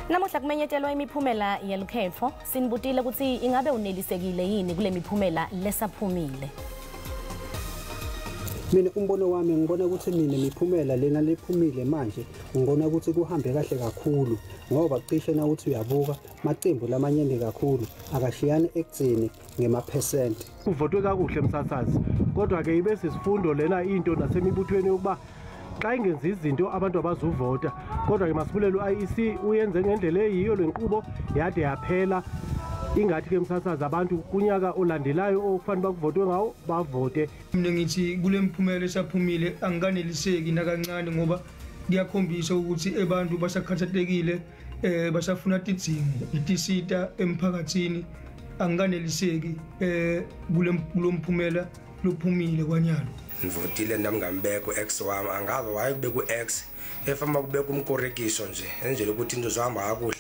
Namuhla kumenyetelwa imiphumela yelukhetfo. Sinibutile kutsi ingabe unelisekile yini kulemiphumela lesaphumile. Mina umbono wami ngibona ukuthi mina imiphumela lena lephumile manje ngibona ukuthi kuhambe kahle kakhulu ngoba cishe na uthi uyabuka maqembu lamanyende kakhulu akashiyana ekugcini ngema%. Kuvotwe kakuhle emsasazi kodwa ke ibe sisifundo lena into nasemibuthweni yokuba xa ingenzi izinto abantu abazuvota kodwa ke masibulele uIEC uyenze ngendlela eyiyo lenqubo yade yaphela ingathi ke msasazi abantu kunyaka olandelayo okufanele bakuvotwe ngawo bavote. Mina ngithi kulemiphumela esaphumile anganeliseki nakancane ngoba kuyakhombisa ukuthi abantu basakhathatekile basafuna tidzingo itisita emphakathini anganeliseki kulomphumela lophumile kwanyalo. Nivotile nami ngambeko ex wami angabe wayekube ku X efama kubeka umkorekiso nje enjele ukuthi into zihamba kakuhle.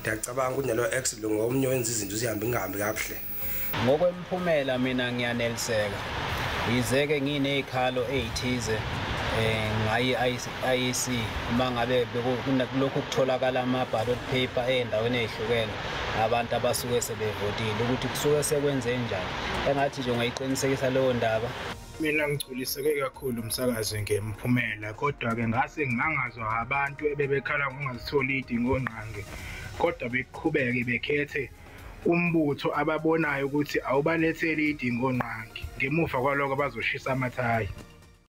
Ngiyacabanga ukuthi nalo X lo ngomnye wenza izinto zihambe ingahambi kakuhle. Ngokwemiphumela mina ngiyaneliseka. Yizeke nginezikhalo ezithize ngayi IEC uma ngabe kulokhu kutholakala ama-ballot paper endaweni ezihlukene abantu abasuke sebevotile ukuthi kusuke sekwenze njani. Engathi nje ngayiqinisekisa leyo ndaba. Mina ngigculiseke kakhulu umsakazo ngemiphumela kodwa ke ngase ngingangazwa abantu ebebekhala ngongazitholi idingonqange kodwa beqhubeke bekhethe umbutho ababonayo ukuthi awubaletheli idingonqange ngemuva kwaloko bazoshisa amathayi.